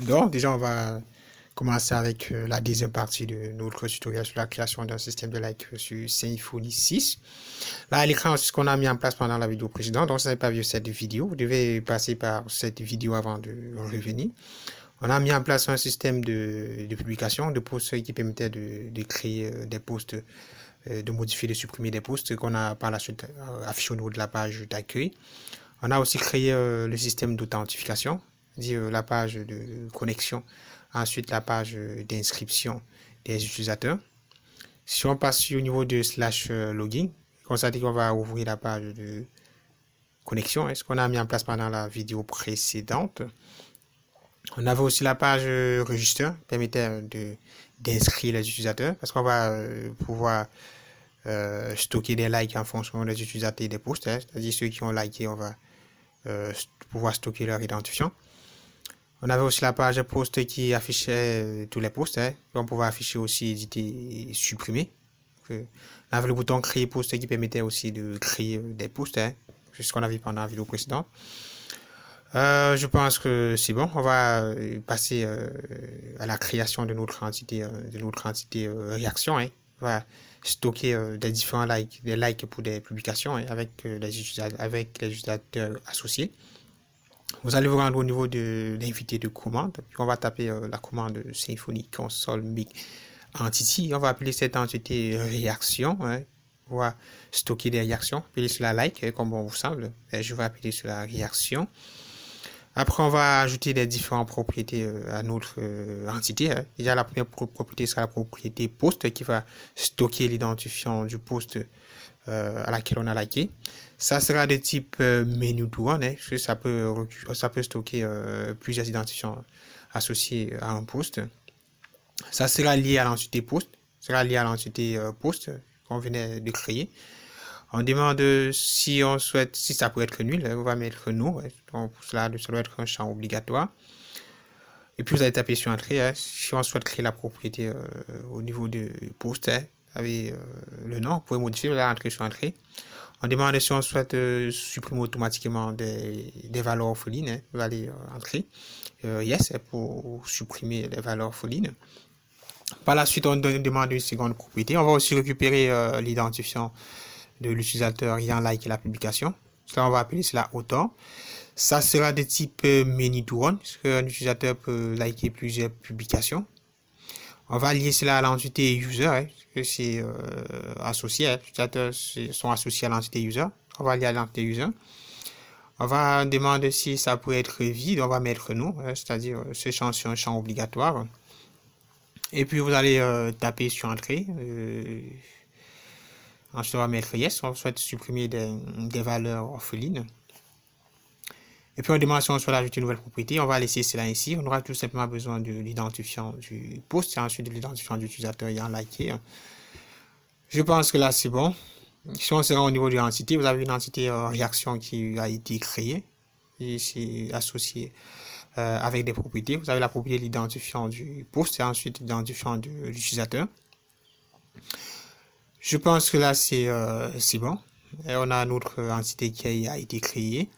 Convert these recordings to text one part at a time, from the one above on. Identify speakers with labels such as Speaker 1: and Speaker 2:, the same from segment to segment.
Speaker 1: Donc, déjà, on va commencer avec la deuxième partie de notre tutoriel sur la création d'un système de like sur Symfony 6. Là, à l'écran, c'est ce qu'on a mis en place pendant la vidéo précédente. Donc, si vous n'avez pas vu cette vidéo, vous devez passer par cette vidéo avant de revenir. On a mis en place un système de publication, de posts qui permettait de créer des posts, de modifier, de supprimer des posts qu'on a par la suite affichés au niveau de la page d'accueil. On a aussi créé le système d'authentification, c'est-à-dire la page de connexion, ensuite la page d'inscription des utilisateurs. Si on passe au niveau de /login, constatez qu'on va ouvrir la page de connexion, ce qu'on a mis en place pendant la vidéo précédente. On avait aussi la page register, permettant d'inscrire les utilisateurs, parce qu'on va pouvoir stocker des likes en fonction des utilisateurs et des posts, c'est-à-dire ceux qui ont liké, on va pouvoir stocker leur identifiant. On avait aussi la page post qui affichait tous les posts. On pouvait afficher aussi, éditer et supprimer. On avait le bouton créer post qui permettait aussi de créer des posts. C'est ce qu'on a vu pendant la vidéo précédente. Je pense que c'est bon. On va passer à la création de notre entité, réaction. On va stocker des différents likes, des likes pour des publications avec les utilisateurs associés. Vous allez vous rendre au niveau de l'invité de commande. Puis on va taper la commande Symfony console make entity. On va appeler cette entité réaction. On va stocker des réactions. Appeler cela like, comme bon vous semble. Et je vais appeler cela réaction. Après, on va ajouter des différentes propriétés à notre entité. Déjà, la première propriété sera la propriété post qui va stocker l'identifiant du post à laquelle on a liké. Ça sera de type menu to one, ça peut stocker plusieurs identifiants associés à un post. Ça sera lié à l'entité post, post qu'on venait de créer. On demande si on souhaite, si ça peut être nul, on va mettre no. Donc cela doit être un champ obligatoire. Et puis vous allez taper sur entrée. Si on souhaite créer la propriété au niveau de post, avec le nom, vous pouvez modifier, vous allez entrer sur entrée. On demande si on souhaite supprimer automatiquement des valeurs orphelines. Vous allez entrer yes pour supprimer les valeurs orphelines. Par la suite, on demande une seconde propriété. On va aussi récupérer l'identifiant de l'utilisateur ayant liké la publication. Cela, on va appeler cela auteur. Ça sera de type many to one, parce qu'un utilisateur peut liker plusieurs publications. On va lier cela à l'entité user, parce que c'est associé, les utilisateurs sont associés à l'entité user. On va lier à l'entité user. On va demander si ça peut être vide, on va mettre non, c'est-à-dire ce champ c'est un champ obligatoire. Et puis vous allez taper sur entrée. Ensuite on va mettre yes, on souhaite supprimer des valeurs orphelines. Et puis on demande si on souhaite ajouter une nouvelle propriété, on va laisser cela ici. On aura tout simplement besoin de l'identifiant du post et ensuite de l'identifiant de l'utilisateur ayant liké. Je pense que là c'est bon. Si on sera au niveau de l'entité, vous avez une entité réaction qui a été créée et c'est associé avec des propriétés. Vous avez la propriété de l'identifiant du post et ensuite l'identifiant de l'utilisateur. Je pense que là c'est bon. Et on a notre entité qui a été créée.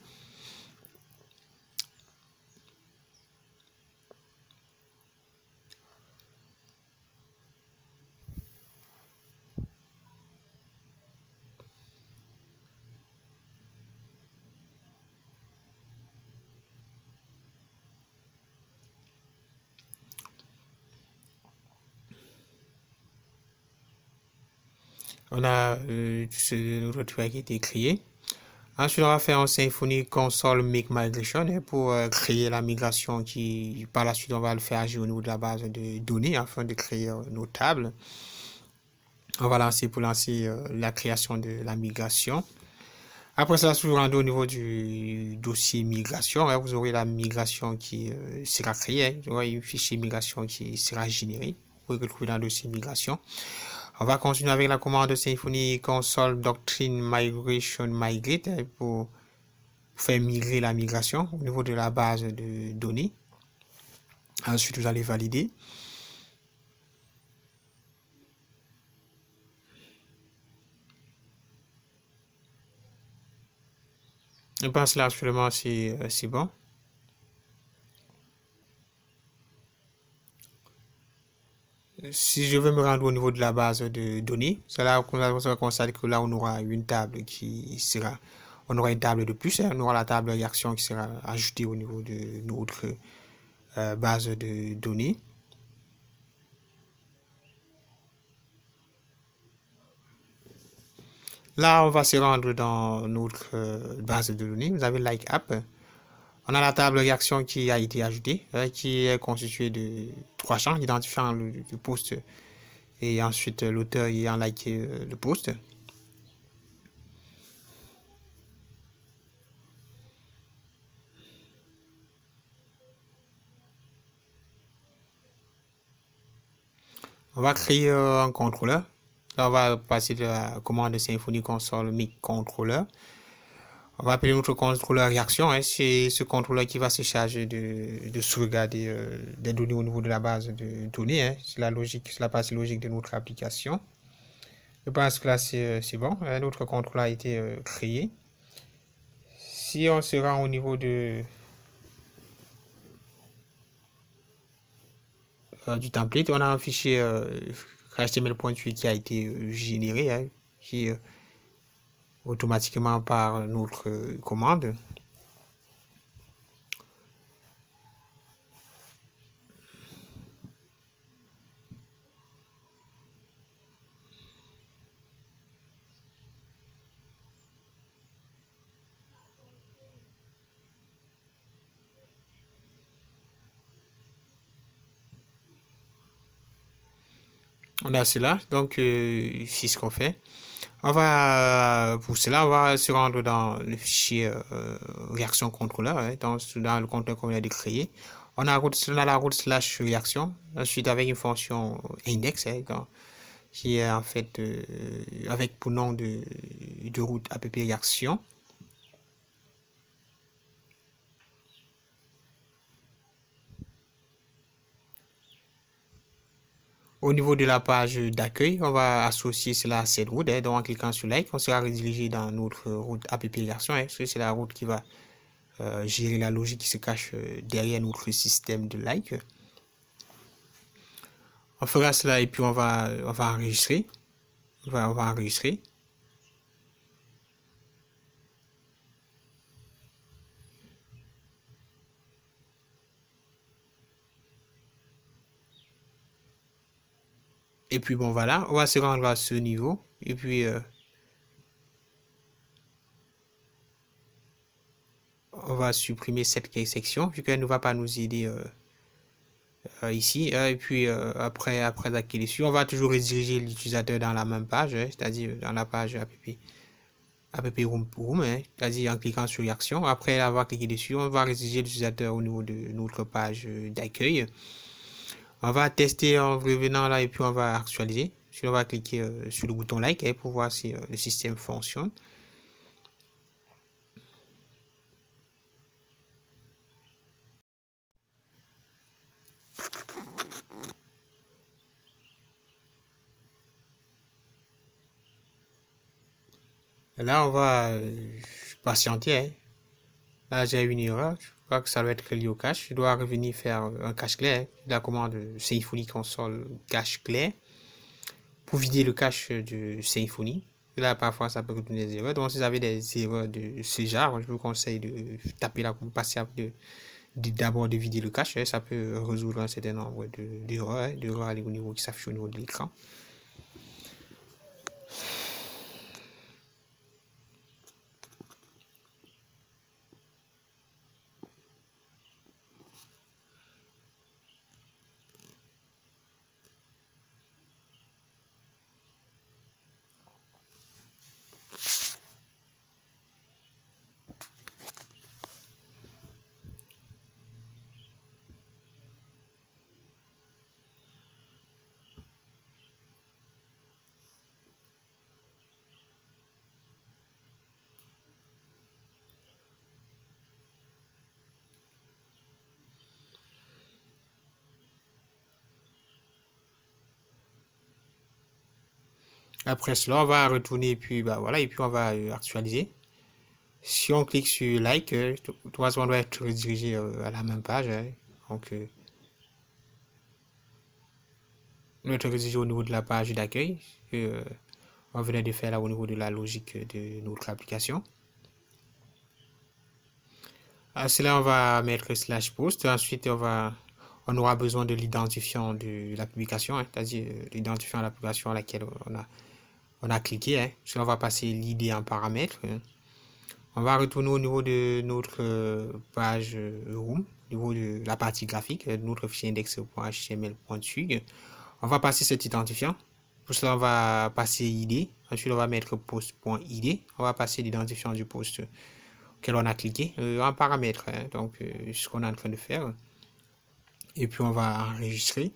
Speaker 1: On a notre truc qui a été créé. Ensuite, on va faire un Symfony console make migration pour créer la migration qui, par la suite, on va le faire agir au niveau de la base de données afin de créer nos tables. On va lancer la création de la migration. Après ça, si vous rendez au niveau du dossier migration, vous aurez la migration qui sera créée. Vous aurez un fichier migration qui sera généré. Vous pouvez retrouver dans le dossier migration. On va continuer avec la commande Symfony console doctrine migration migrate pour faire migrer la migration au niveau de la base de données. Ensuite, vous allez valider. Je pense là actuellement c'est bon. si je veux me rendre au niveau de la base de données, c'est là qu'on va constater que là, on aura une table qui sera, on aura une table de plus, hein, on aura la table de réaction qui sera ajoutée au niveau de notre base de données. Là, on va se rendre dans notre base de données. Vous avez Like App. On a la table de réaction qui a été ajoutée, qui est constituée de 3 champs identifiant le post et ensuite l'auteur ayant liké le post. On va créer un contrôleur. Là, on va passer de la commande Symfony console Mic controller. On va appeler notre contrôleur réaction. Hein. C'est ce contrôleur qui va se charger de sauvegarder des données au niveau de la base de données. Hein. C'est la logique, c'est la partie logique de notre application. Je pense que là, c'est bon. Notre contrôleur a été créé. Si on se rend au niveau de du template, on a un fichier HTML.8 qui a été généré, hein, qui automatiquement par notre commande. On a cela, donc ici ce qu'on fait. On va, pour cela, on va se rendre dans le fichier réaction contrôleur, hein, dans le conteneur qu'on vient de créer. On a la route slash réaction, ensuite avec une fonction index, hein, qui est en fait avec pour nom de route app réaction. Au niveau de la page d'accueil, on va associer cela à cette route. Hein, donc en cliquant sur like, on sera redirigé dans notre route app réaction. Hein, c'est la route qui va gérer la logique qui se cache derrière notre système de like. On fera cela et puis on va enregistrer. On va enregistrer. Et puis bon voilà, on va se rendre à ce niveau. Et puis on va supprimer cette section vu qu'elle ne va pas nous aider ici. Et puis après cliquer dessus, on va toujours rediriger l'utilisateur dans la même page, hein, c'est-à-dire dans la page app room, hein, c'est-à-dire en cliquant sur réaction. Après avoir cliqué dessus, on va rediriger l'utilisateur au niveau de notre page d'accueil. On va tester en revenant là et puis on va actualiser. Puis on va cliquer sur le bouton like hein, pour voir si le système fonctionne. Là, on va patienter. Hein. Là, j'ai une erreur. Je crois que ça doit être lié au cache. Je dois revenir faire un cache clé. Hein. La commande Symfony console cache clé pour vider le cache de Symfony. Là, parfois, ça peut donner des erreurs. Donc, si vous avez des erreurs de ce genre, je vous conseille de taper là pour passer d'abord de vider le cache. Hein. Ça peut résoudre un certain nombre d'erreurs, d'erreurs au niveau qui s'affichent au niveau de l'écran. Après cela, on va retourner et puis bah voilà et puis on va actualiser. Si on clique sur like, on doit être redirigé à la même page. Hein. Donc notre rédiger au niveau de la page d'accueil. On venait de faire là au niveau de la logique de notre application. À cela, on va mettre /post. Ensuite, on aura besoin de l'identifiant de la publication, hein, c'est-à-dire l'identifiant de la publication à laquelle on a cliqué. Hein. Cela, on va passer l'id en paramètre. Hein. On va retourner au niveau de notre page Room, au niveau de la partie graphique, de notre fichier index.html.tug. On va passer cet identifiant. Pour cela, on va passer id. Ensuite, on va mettre post.id. On va passer l'identifiant du post auquel on a cliqué en paramètre. Hein. Donc, ce qu'on est en train de faire. Et puis, on va enregistrer.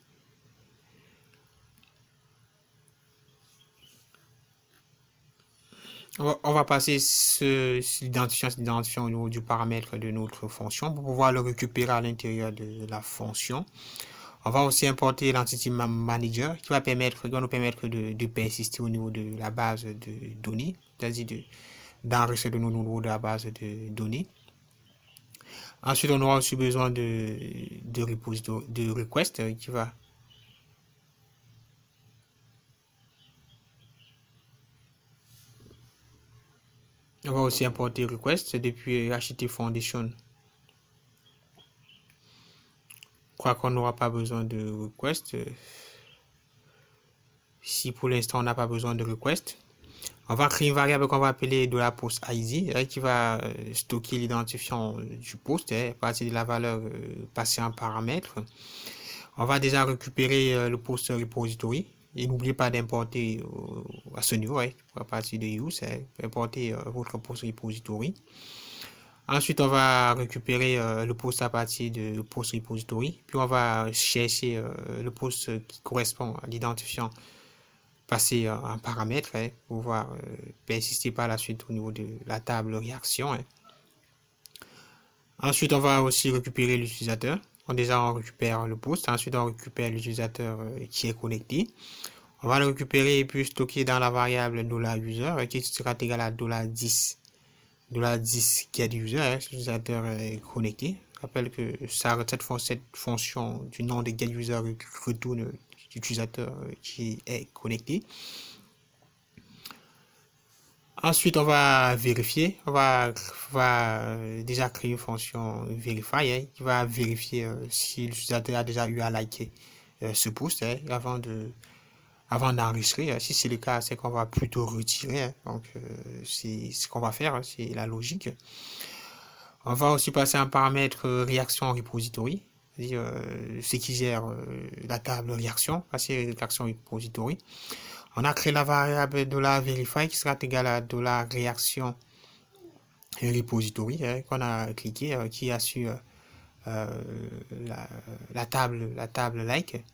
Speaker 1: On va passer cet identifiant au niveau du paramètre de notre fonction pour pouvoir le récupérer à l'intérieur de la fonction. On va aussi importer l'entity manager qui va nous permettre de persister au niveau de la base de données, c'est-à-dire d'enregistrer de nos niveaux de la base de données. Ensuite, on aura aussi besoin de request qui va on va aussi importer request depuis HTTP Foundation. Je crois qu'on n'aura pas besoin de request. Si pour l'instant on n'a pas besoin de request, on va créer une variable qu'on va appeler $post_id qui va stocker l'identifiant du post à partir de la valeur passée en paramètre. On va déjà récupérer le post repository et n'oubliez pas d'importer à ce niveau, à partir de use, importer votre post repository. Ensuite, on va récupérer le post à partir de post repository, puis on va chercher le post qui correspond à l'identifiant passé en paramètre pour pouvoir persister par la suite au niveau de la table réaction. Ensuite, on va aussi récupérer l'utilisateur. Déjà, on récupère le post. Ensuite, on récupère l'utilisateur qui est connecté. On va le récupérer et puis stocker dans la variable $user qui sera égal à $10 getUser, l'utilisateur est connecté. Je rappelle que cette fonction du nom de getUser retourne l'utilisateur qui est connecté. Ensuite, on va vérifier. On va déjà créer une fonction verify qui va vérifier si l'utilisateur a déjà eu à liker ce post avant d'enregistrer. Si c'est le cas, c'est qu'on va plutôt retirer. Donc, c'est ce qu'on va faire. C'est la logique. On va aussi passer un paramètre réaction repository, c'est-à-dire ce qui gère la table réaction, passer réaction repository. On a créé la variable $verify qui sera égale à $réaction repository qu'on a cliqué, qui assure la table like.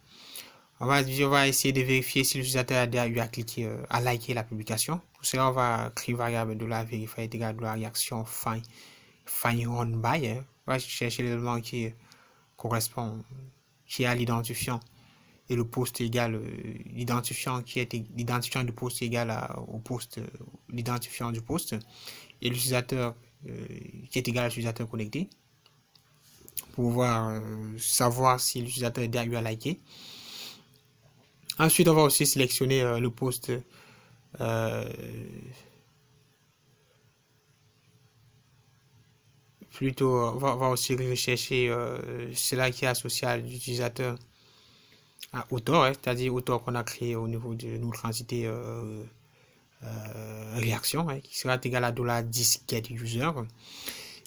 Speaker 1: On va essayer de vérifier si l'utilisateur a déjà eu à cliquer, à liker la publication. Pour cela, on va créer une variable $verify égale à réaction find on by. On va chercher l'élément qui correspond, qui a l'identifiant et le post égal l'identifiant du post égal au post, l'identifiant du post et l'utilisateur qui est égal à l'utilisateur connecté pour pouvoir savoir si l'utilisateur a déjà eu à liker. Ensuite, on va aussi sélectionner le post plutôt, on va aussi rechercher cela qui est associé à l'utilisateur à auteur, c'est-à-dire auteur qu'on a créé au niveau de notre entité réaction, qui sera égal à $10 getUser.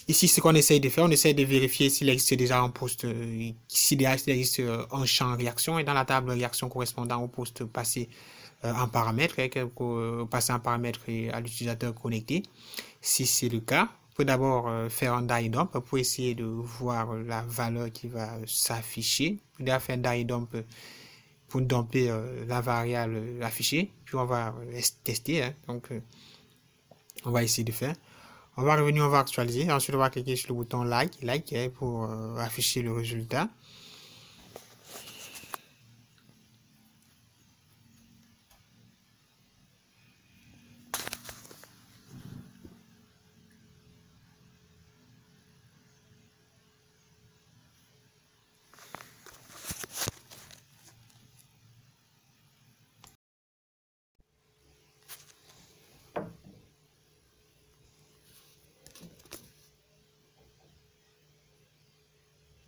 Speaker 1: Ici, ce qu'on essaye de faire, on essaye de vérifier s'il existe déjà un post, s'il existe un champ réaction et dans la table réaction correspondant au post passé en paramètre, passer en paramètre à l'utilisateur connecté. Si c'est le cas, on peut d'abord faire un die dump pour essayer de voir la valeur qui va s'afficher. On va faire un die dump pour dumper la variable affichée, puis on va tester. Donc, on va essayer de faire. On va revenir, on va actualiser. Ensuite, on va cliquer sur le bouton like pour afficher le résultat.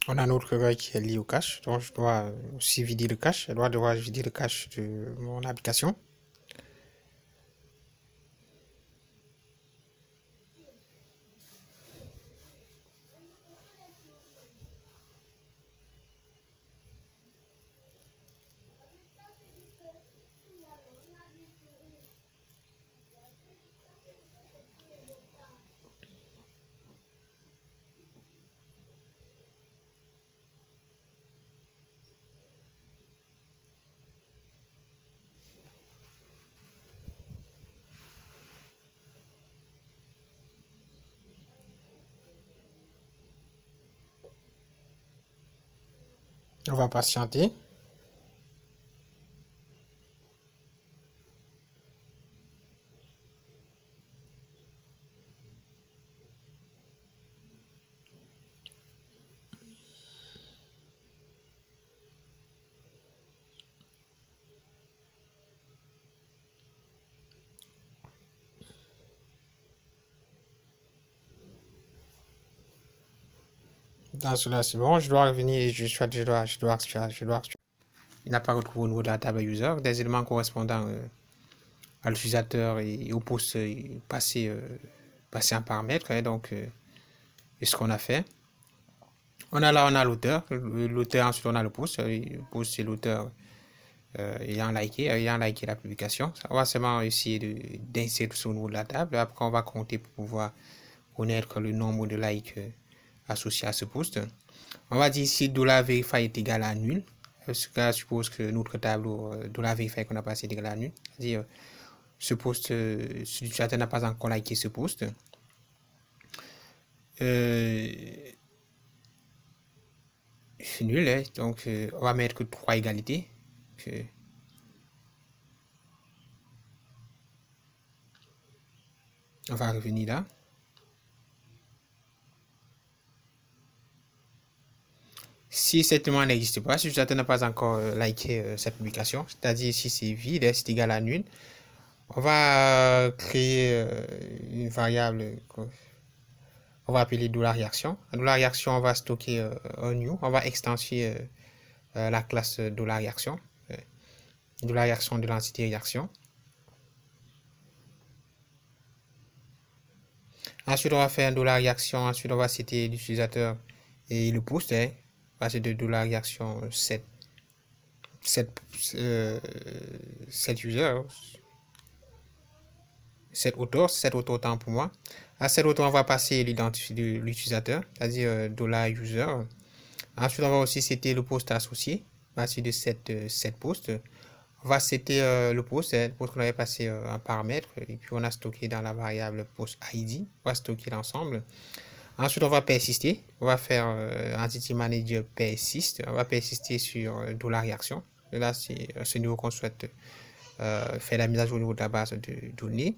Speaker 1: On a notre règle qui est liée au cache. Donc, je dois aussi vider le cache. Je dois devoir vider le cache de mon application. On va patienter. Dans cela, c'est bon. Je dois revenir. Je dois. Il n'a pas retrouvé au niveau de la table user des éléments correspondant à l'utilisateur et au poste passé en paramètre. Hein, donc, c'est ce qu'on a fait. On a l'auteur. L'auteur, ensuite, on a le post. Le post, c'est l'auteur ayant liké la publication. On va seulement essayer d'insérer tout ça au niveau de la table. Après, on va compter pour pouvoir connaître le nombre de likes associés à ce post. On va dire ici $verify est égal à nul. Ce cas suppose que notre tableau $verify qu'on a passé est égal à nul. C'est-à-dire ce post, l'utilisateur n'a pas encore liké ce post. C'est nul, hein? Donc on va mettre 3 égalités. On va revenir là. Si cette demande n'existe pas, si l'utilisateur n'a pas encore liké cette publication, c'est-à-dire si c'est vide, c'est égal à nul, on va créer une variable on va appeler $réaction. $réaction, on va stocker un new, on va extensifier la classe $réaction, $réaction de l'entité réaction. Ensuite, on va faire un $réaction, ensuite on va citer l'utilisateur et le post, hein, on va citer de $réaction 7 user, 7 auteur, 7 auteur autant pour moi. À cet auteur, on va passer l'identifiant de l'utilisateur, c'est-à-dire $user. Ensuite, on va aussi citer le post associé, à partir de cette post. On va citer le post qu'on avait passé en paramètre, et puis on a stocké dans la variable post ID. On va stocker l'ensemble. Ensuite, on va persister. On va faire entity manager persist. On va persister sur $réaction. Et là, c'est ce niveau qu'on souhaite faire la mise à jour au niveau de la base de données.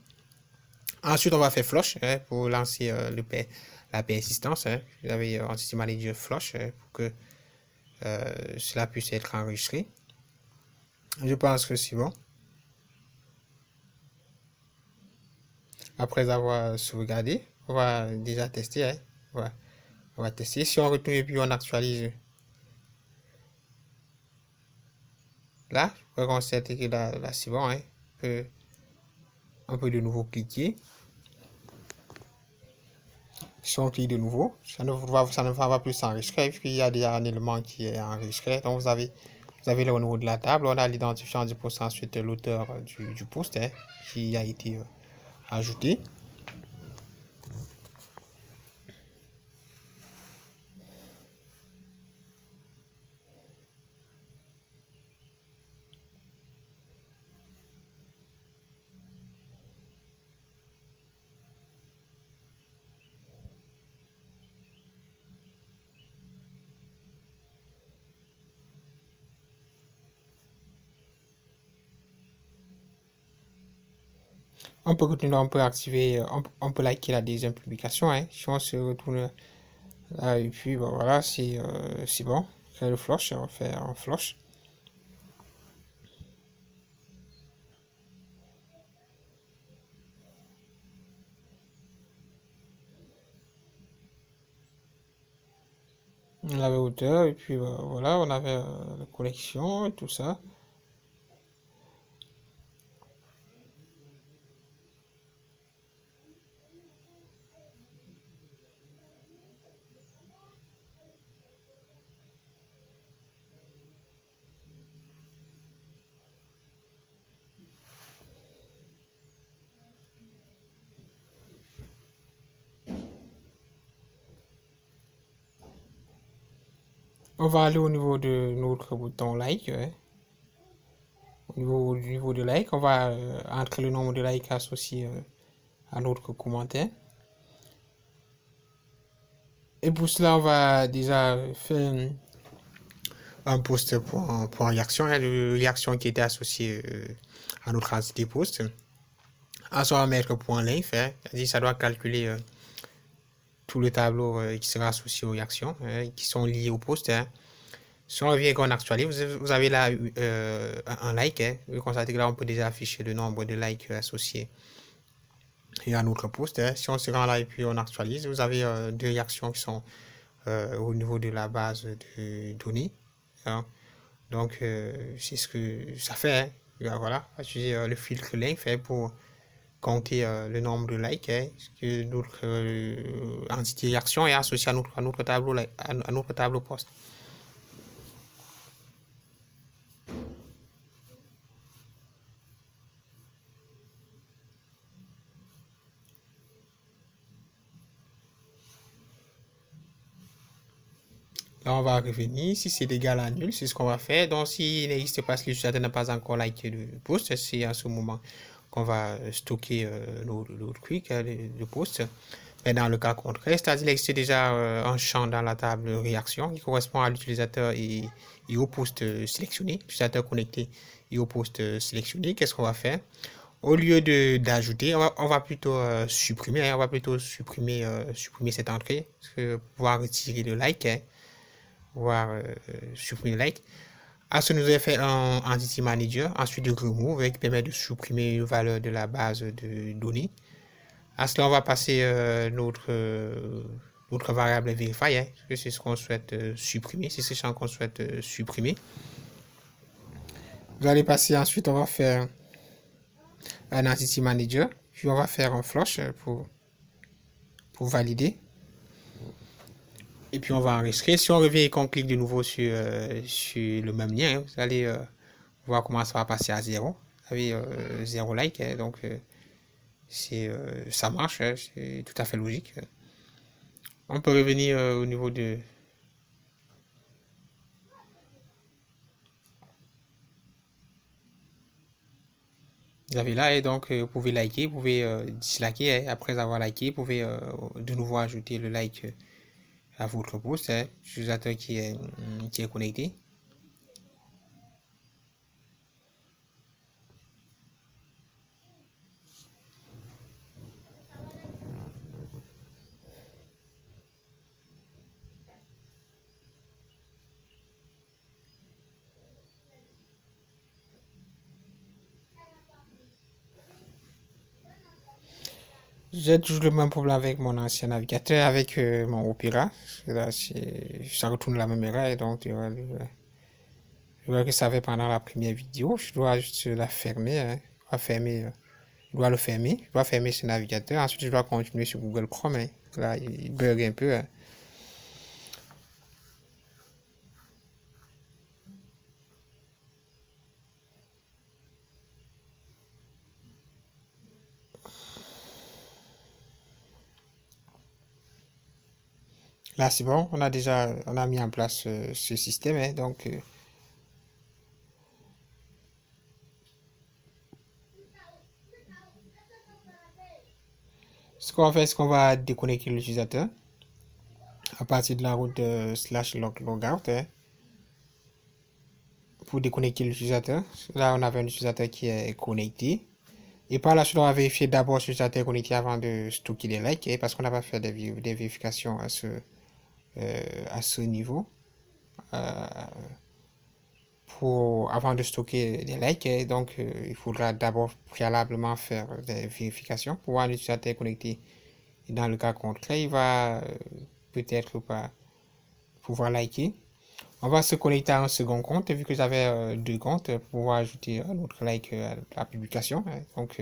Speaker 1: Ensuite, on va faire flush pour lancer la persistance. Vous avez entity manager flush pour que cela puisse être enregistré. Je pense que c'est bon. Après avoir sauvegardé, on va déjà tester. Hein. On va tester. Si on retourne et puis on actualise. Là, on constate que là c'est bon. Hein. On peut de nouveau cliquer. Si on clique de nouveau, ça ne va plus s'enregistrer puisqu'il y a déjà un élément qui est enregistré. Donc vous avez là au niveau de la table, on a l'identifiant du post, ensuite l'auteur du post hein, qui a été ajouté. On peut continuer, on peut activer, on peut liker la deuxième publication. Hein. Si on se retourne là, et puis bon, voilà, c'est bon. Faire le flush, on va faire un flush. On avait hauteur, et puis voilà, on avait la collection et tout ça. On va aller au niveau de notre bouton like. Au niveau de like, on va entrer le nombre de likes associé à notre commentaire. Et pour cela, on va déjà faire un post pour réaction. Il y a une réaction qui était associée à notre entité post. Ensuite, on va mettre point length. C'est-à-dire ça doit calculer tout le tableau qui sera associé aux réactions qui sont liées au post. Si on revient et qu'on actualise, vous avez là un like. Vous constatez que là, on peut déjà afficher le nombre de likes associés à notre post. Si on se rend là et puis on actualise, vous avez deux réactions qui sont au niveau de la base de données. Donc, c'est ce que ça fait. Voilà, j'ai le filtre length fait pour compter le nombre de likes que notre entité réaction est associée à notre tableau, à notre tableau post. Là, on va revenir. Si c'est égal à nul, c'est ce qu'on va faire. Donc, s'il n'existe pas, si l'utilisateur n'a pas encore liké le post, c'est à ce moment qu'on va stocker notre quick, le post. Mais dans le cas contraire, c'est-à-dire qu'il existe déjà un champ dans la table réaction qui correspond à l'utilisateur et au post sélectionné, l'utilisateur connecté et au post sélectionné. Qu'est-ce qu'on va faire? Au lieu d'ajouter, on va plutôt supprimer. On va plutôt supprimer cette entrée pour pouvoir retirer le like. Voir supprimer like. À ce nous avons fait un entity manager, ensuite de remove qui permet de supprimer une valeur de la base de données. À cela, on va passer notre variable verify, que c'est ce qu'on souhaite supprimer, c'est ce champ qu'on souhaite supprimer. Vous allez passer ensuite, on va faire un entity manager, puis on va faire un flush pour valider. Et puis on va enregistrer. Si on revient et qu'on clique de nouveau sur le même lien, vous allez voir comment ça va passer à 0. Vous avez 0 like, donc ça marche, c'est tout à fait logique. On peut revenir au niveau de... Vous avez là, et donc vous pouvez liker, vous pouvez disliker. Après avoir liké, vous pouvez de nouveau ajouter le like à votre post, l'utilisateur qui est connecté. J'ai toujours le même problème avec mon ancien navigateur, avec mon Opera. Là, ça retourne la même erreur, et donc je vois que ça fait pendant la première vidéo. Je dois juste la fermer. Je dois le fermer. Je dois fermer ce navigateur. Ensuite, je dois continuer sur Google Chrome. Là, il bug un peu. Là, c'est bon. On a mis en place ce système. Donc, ce qu'on va faire, c'est qu'on va déconnecter l'utilisateur à partir de la route /logout pour déconnecter l'utilisateur. Là, on avait un utilisateur qui est connecté. Et par la suite, on va vérifier d'abord si l'utilisateur est connecté avant de stocker les likes, parce qu'on n'a pas fait des vérifications à ce niveau. Avant de stocker des likes, donc il faudra d'abord préalablement faire des vérifications pour voir l'utilisateur connecté. Et dans le cas contraire, il va peut-être pas pouvoir liker. On va se connecter à un second compte, vu que j'avais deux comptes, pour pouvoir ajouter un autre like à la publication. Donc,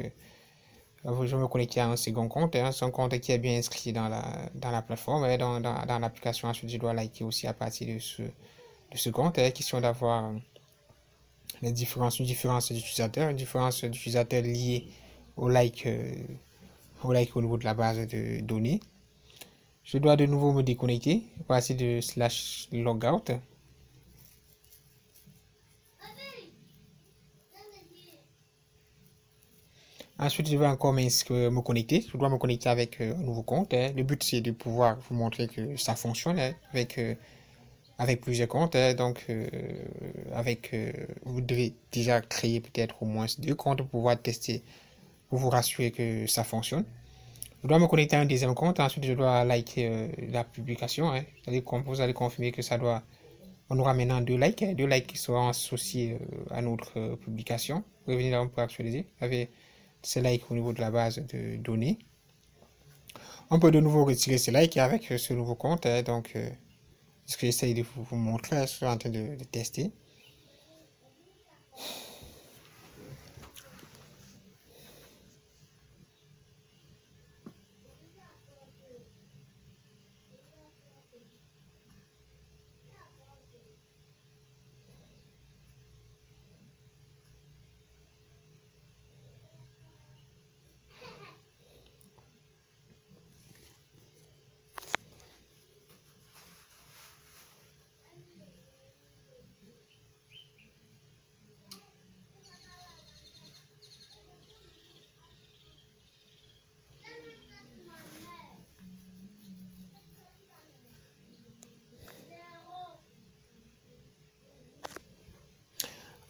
Speaker 1: je vais me connecter à un second compte, un second compte qui est bien inscrit dans la plateforme, dans l'application. Ensuite, je dois liker aussi à partir de ce compte. Question d'avoir les différences d'utilisateurs, liées au like, au niveau de la base de données. Je dois de nouveau me déconnecter à partir de /logout. Ensuite, je vais encore me connecter. Je dois me connecter avec un nouveau compte. Le but, c'est de pouvoir vous montrer que ça fonctionne avec plusieurs comptes. Donc, vous devez déjà créer peut-être au moins deux comptes pour pouvoir tester, pour vous rassurer que ça fonctionne. Je dois me connecter à un deuxième compte. Ensuite, je dois liker la publication. Vous allez confirmer que ça doit... On aura maintenant deux likes qui seront associés à notre publication. Revenez là pour actualiser. Avec ces likes au niveau de la base de données. On peut de nouveau retirer ces likes avec ce nouveau compte. Donc, ce que j'essaye de vous montrer, je suis en train de tester.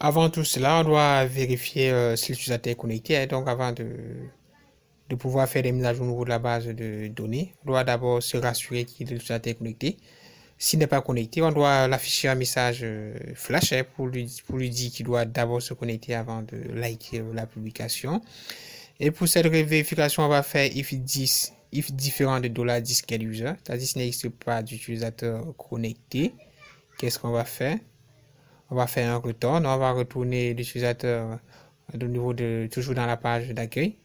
Speaker 1: Avant tout cela, on doit vérifier si l'utilisateur est connecté. Donc, avant de pouvoir faire des mises à jour au niveau de la base de données, on doit d'abord se rassurer qu'il l'utilisateur est connecté. S'il n'est pas connecté, on doit l'afficher un message flash pour lui dire qu'il doit d'abord se connecter avant de liker la publication. Et pour cette vérification, on va faire if différent de $10 get user, c'est-à-dire s'il n'existe pas d'utilisateur connecté. Qu'est-ce qu'on va faire? On va faire un return, on va retourner l'utilisateur au niveau toujours dans la page d'accueil,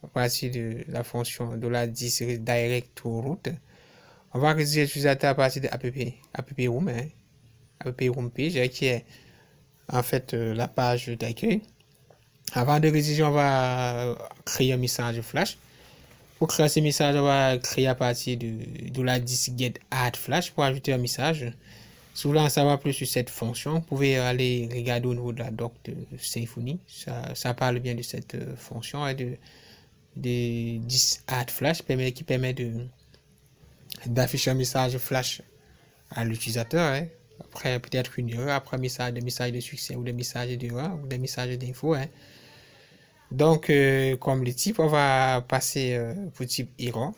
Speaker 1: à partir de la fonction $10 direct to root. On va rédiger l'utilisateur à partir de app-room, app-room page, qui est en fait la page d'accueil. Avant de rédiger, on va créer un message flash. Pour créer ce message, on va créer à partir de $10 get add flash pour ajouter un message. Si vous voulez en savoir plus sur cette fonction, vous pouvez aller regarder au niveau de la doc de Symfony. Ça parle bien de cette fonction de 10 add flash qui permet d'afficher un message flash à l'utilisateur. Après peut-être une erreur, après des messages de succès ou des messages d'erreur ou des messages d'info. Donc, comme le type, on va passer pour type error.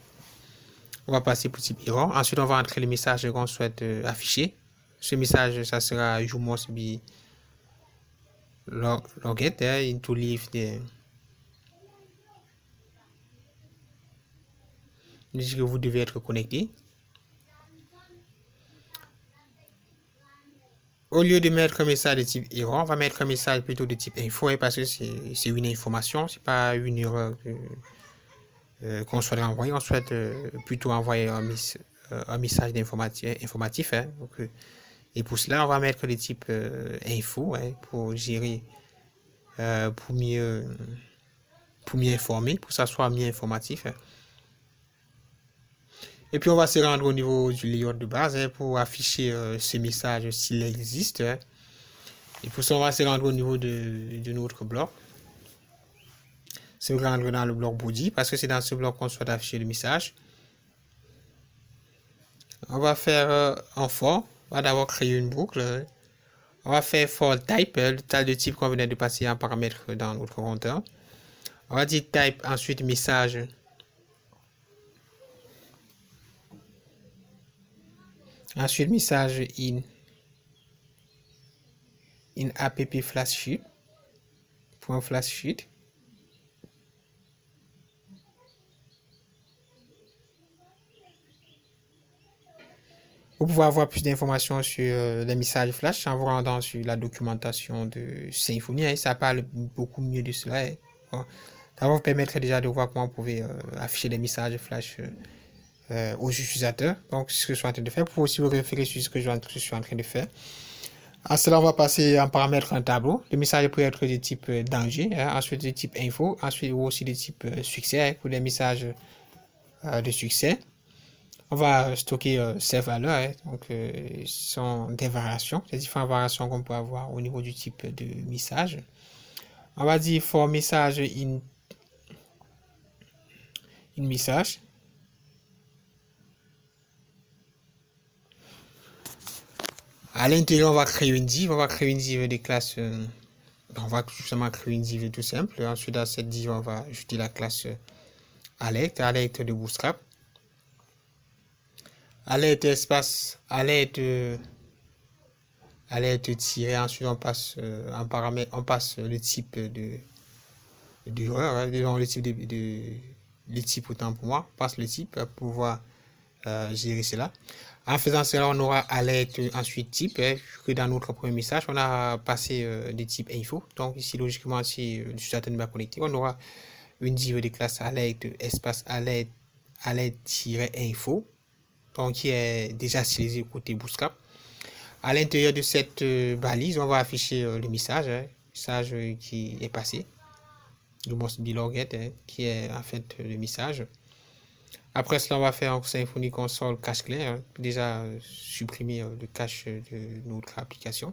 Speaker 1: Ensuite, on va entrer le message qu'on souhaite afficher. Ce message, ça sera you must be logged into leave the... que vous devez être connecté. Au lieu de mettre un message de type error, on va mettre un message plutôt de type info parce que c'est une information, c'est pas une erreur qu'on souhaite envoyer. On souhaite plutôt envoyer un message informatif. Donc, et pour cela, on va mettre le type info pour gérer, pour mieux informer, pour que ça soit mieux informatif. Et puis on va se rendre au niveau du layout de base pour afficher ce message s'il existe. Et pour ça, on va se rendre au niveau de notre bloc. Se rendre dans le bloc body parce que c'est dans ce bloc qu'on souhaite afficher le message. On va faire un for. On va d'abord créer une boucle. On va faire for type, le tas de type qu'on venait de passer en paramètre dans notre compteur. On va dire type, ensuite message. Ensuite, message in app flash sheet. Point flash sheet. Vous pouvez avoir plus d'informations sur les messages flash en vous rendant sur la documentation de Symfony. Hein, ça parle beaucoup mieux de cela. Hein. Bon, ça va vous permettre déjà de voir comment vous pouvez afficher des messages flash aux utilisateurs. Donc, ce que je suis en train de faire. Vous pouvez aussi vous référer sur ce que je suis en train de faire. À cela, on va passer en paramètre un tableau. Le message peut être de type danger, hein, ensuite de type info, ensuite aussi de type succès hein, pour les messages de succès. On va stocker ces valeurs, hein, donc ce sont des variations, des différentes variations qu'on peut avoir au niveau du type de message. On va dire for message in message. À l'intérieur, on va créer une div, des classes. On va tout simplement créer une div tout simple. Ensuite, dans cette div, on va ajouter la classe alerte de Bootstrap. Alerte espace, alerte tiré. Ensuite, on passe en paramètre, on passe le type d'erreur, hein, le type le type autant pour moi. On passe le type pour pouvoir gérer cela. En faisant cela, on aura alerte ensuite type, hein, que dans notre premier message, on a passé des types info. Donc ici, logiquement, si l'utilisateur n'est pas connecté, on aura une div de classe alerte espace alerte-info, donc qui est déjà stylisé côté Bootstrap. À l'intérieur de cette balise, on va afficher le message, hein, message qui est passé, le must be logged, hein, qui est en fait le message. Après cela, on va faire un Symfony console cache clé, hein, déjà supprimer le cache de notre application.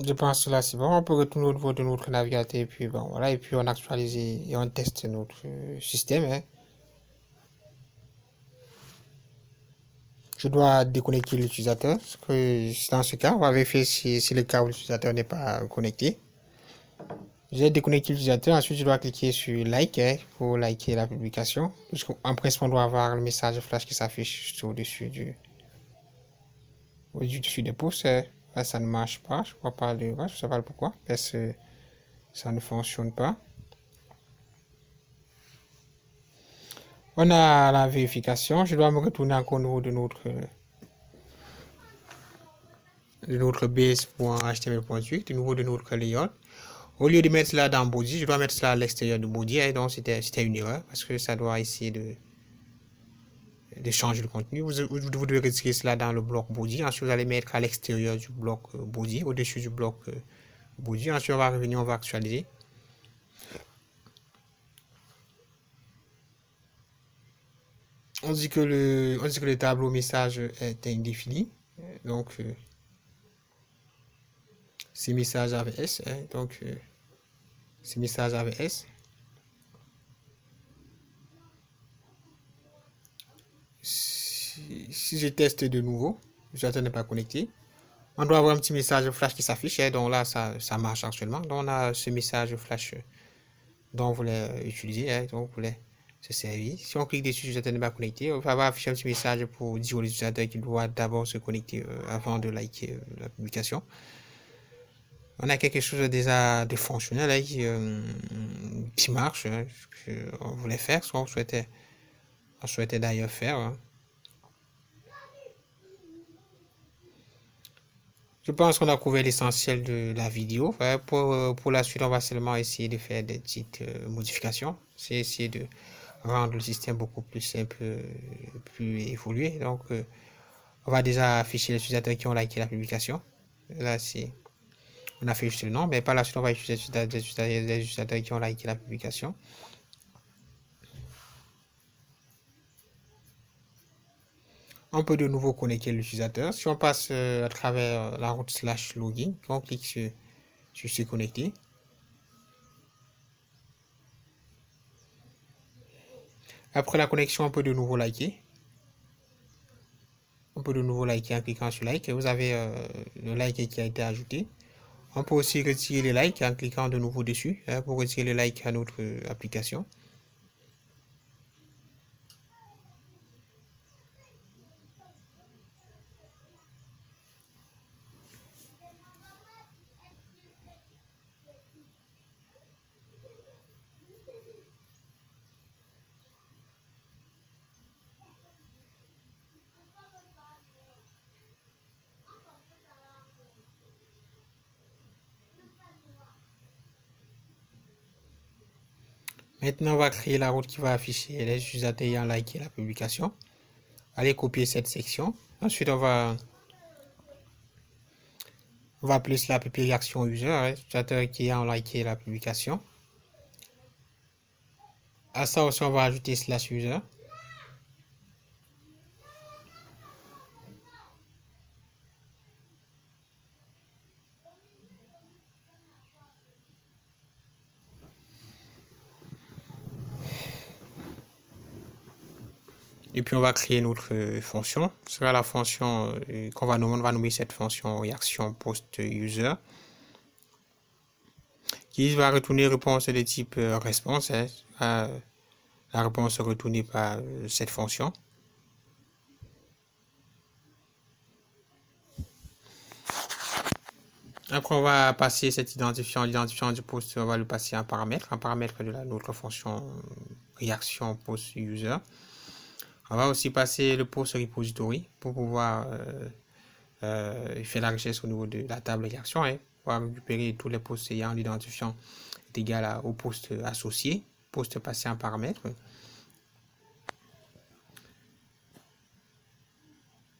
Speaker 1: Je pense que là c'est bon, on peut retourner au niveau de notre navigateur et puis bon voilà, et puis on actualise et on teste notre système. Hein. Je dois déconnecter l'utilisateur, parce que dans ce cas, on va vérifier si le cas où l'utilisateur n'est pas connecté. J'ai déconnecté l'utilisateur, ensuite je dois cliquer sur like hein, pour liker la publication. En principe, on doit avoir le message flash qui s'affiche au-dessus dessus des posts. Hein. Là, ça ne marche pas, je ne vois pas je ne sais pas pourquoi, parce que ça ne fonctionne pas. On a la vérification, je dois me retourner encore au niveau de notre base.html.8, au niveau de notre layout. Au lieu de mettre cela dans body, je dois mettre cela à l'extérieur du body, et donc c'était une erreur, parce que ça doit essayer de changer le contenu. Vous devez retirer cela dans le bloc body, ensuite vous allez mettre à l'extérieur du bloc body, au-dessus du bloc body, ensuite on va revenir, on va actualiser. On dit que le tableau message est indéfini, donc ces messages avec S, hein, donc ces messages avec S. Si je teste de nouveau, l'utilisateur n'est pas connecté. On doit avoir un petit message flash qui s'affiche, hein, donc là ça marche actuellement. Donc on a ce message flash dont on voulait utiliser, hein, donc on voulait se servir. Si on clique dessus, l'utilisateur n'est pas connecté, on va afficher un petit message pour dire aux utilisateurs qu'il doit d'abord se connecter avant de liker la publication. On a quelque chose déjà de fonctionnel hein, qui marche, hein, qu'on voulait faire, soit on souhaitait d'ailleurs faire. Hein. Je pense qu'on a couvert l'essentiel de la vidéo. Ouais, pour la suite, on va seulement essayer de faire des petites modifications. C'est essayer de rendre le système beaucoup plus simple, plus évolué. Donc, On va déjà afficher les utilisateurs qui ont liké la publication. Là, on a fait juste le nom, mais par la suite, on va utiliser les utilisateurs qui ont liké la publication. On peut de nouveau connecter l'utilisateur. Si on passe à travers la route /login, on clique sur se connecter. Après la connexion, on peut de nouveau liker. On peut de nouveau liker en cliquant sur like. Vous avez le like qui a été ajouté. On peut aussi retirer les likes en cliquant de nouveau dessus pour retirer les likes à notre application. Maintenant, on va créer la route qui va afficher les utilisateurs ayant liké la publication. Allez copier cette section. Ensuite, on va appeler cela réaction user, utilisateur qui ayant liké la publication. À ça aussi, on va ajouter /user. Et puis on va créer notre fonction. Ce sera la fonction qu'on va nommer. On va nommer cette fonction réaction post user, qui va retourner réponse de type response. La réponse retournée par cette fonction. Après, on va passer cet identifiant, l'identifiant du post, on va le passer en paramètre de notre fonction réaction post user. On va aussi passer le post repository pour pouvoir faire la recherche au niveau de la table réaction, pour récupérer tous les posts ayant l'identifiant est égal au post associé, post passé en paramètre.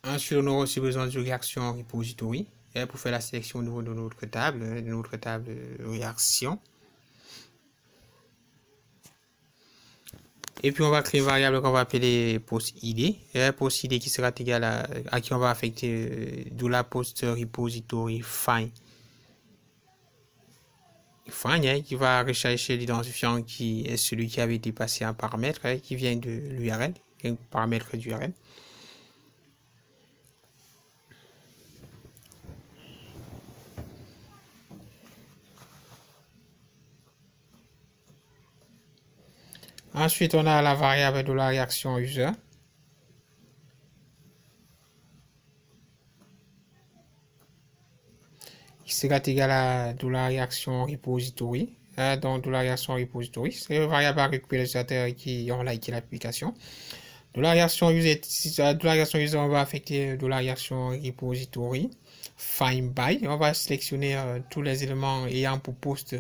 Speaker 1: Ensuite, on aura aussi besoin de réaction repository pour faire la sélection au niveau de notre table réaction. Et puis on va créer une variable qu'on va appeler post_id. Post_id qui sera égal à qui on va affecter de la post repository find, qui va rechercher l'identifiant qui est celui qui avait été passé en paramètre, qui vient de l'URL, un paramètre d'URL. Ensuite, on a la variable de la réaction user. Qui sera égal à de la réaction repository. Donc, de la réaction repository, c'est une variable à récupérer les utilisateurs qui ont liké l'application. De la réaction user, on va affecter de la réaction repository find by. On va sélectionner tous les éléments ayant pour post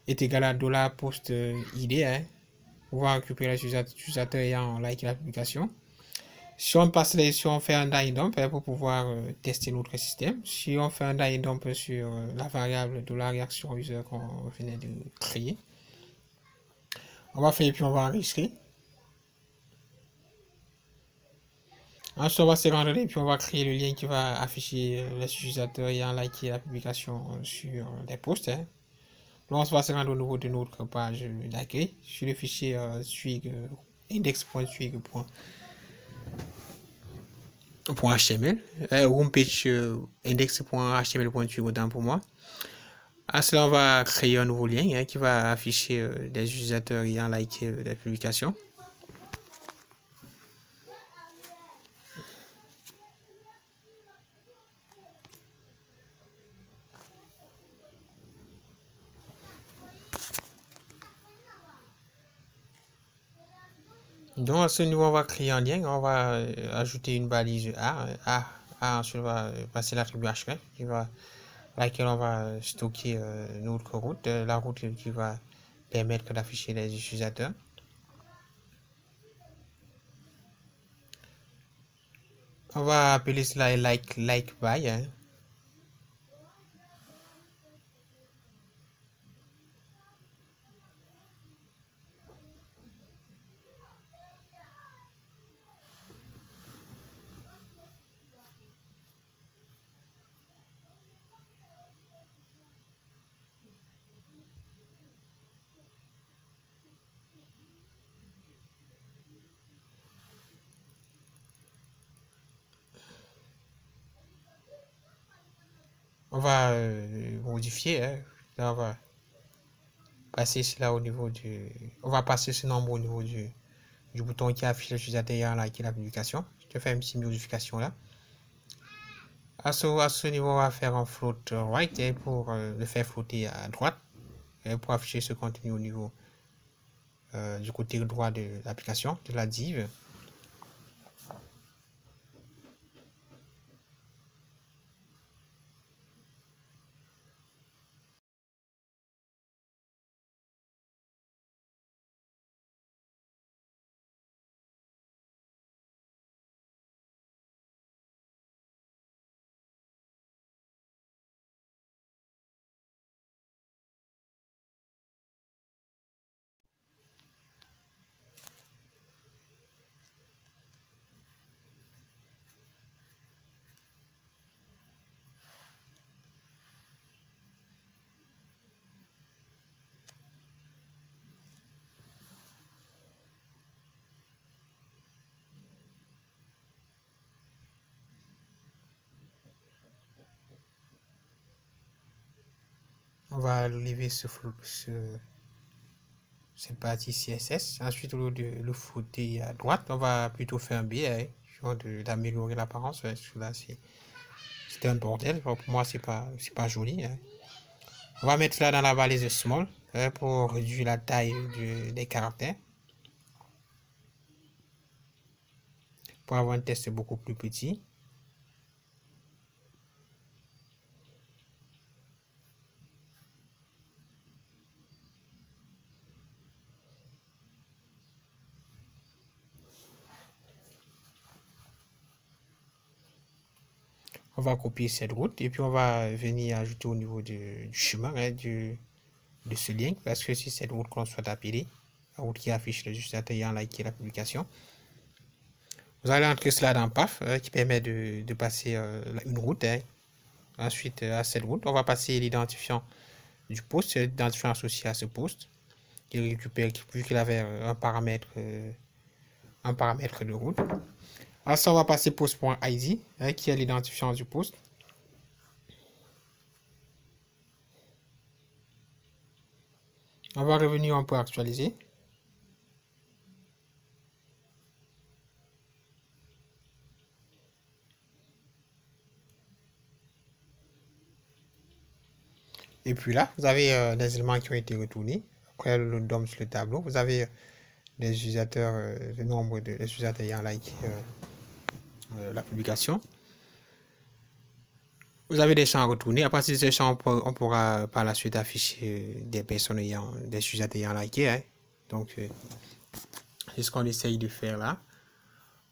Speaker 1: est égal à de post id. On va récupérer les utilisateurs ayant liké l'application. Si on passe si on fait un die dump pour pouvoir tester notre système, si on fait un die dump sur la variable de la réaction user qu'on venait de créer, on va faire et puis on va enregistrer. Ensuite, on va se rendre et puis on va créer le lien qui va afficher les utilisateurs ayant liké la publication sur les posts. Donc, on va se rendre au niveau de notre page d'accueil sur le fichier swig index.swig.html, homepage index.html.swig autant pour moi. À cela, on va créer un nouveau lien qui va afficher des utilisateurs ayant liké la publication. Donc à ce niveau, on va créer un lien, on va ajouter une balise A. Ensuite on va passer l'attribut href laquelle on va stocker notre route, la route qui va permettre d'afficher les utilisateurs. On va appeler cela like by. Hein. On va modifier. Hein. Là, on va passer cela au niveau du. On va passer ce nombre au niveau du bouton qui affiche l'utilisateur là, qui est la publication. Je te fais une petite modification là. À ce niveau, on va faire un float right et pour le faire flotter à droite et pour afficher ce contenu au niveau du côté droit de l'application, de la div. On va lever cette partie CSS. Ensuite, au lieu de le footer à droite, on va plutôt faire un biais, hein, d'améliorer l'apparence. Là, c'est un bordel. Pour moi, c'est pas joli. Hein. On va mettre cela dans la balise small hein, pour réduire la taille des caractères. Pour avoir un texte beaucoup plus petit. On va copier cette route et puis on va venir ajouter au niveau du chemin hein, de ce lien parce que c'est cette route qu'on souhaite appeler, la route qui affiche le utilisateur ayant liké la publication. Vous allez entrer cela dans Path qui permet de passer une route. Hein. Ensuite, à cette route, on va passer l'identifiant du post, l'identifiant associé à ce post. Il récupère, vu qu'il avait un paramètre de route. Alors ça, on va passer post.id, hein, qui est l'identifiant du post. On va revenir un peu actualiser. Et puis là, vous avez des éléments qui ont été retournés. Après le DOM sur le tableau, vous avez des utilisateurs, le nombre des utilisateurs ayant liké la publication. Vous avez des champs à retourner. À partir de ces champs, on pourra par la suite afficher des personnes des utilisateurs ayant liké. Hein. Donc, c'est ce qu'on essaye de faire là.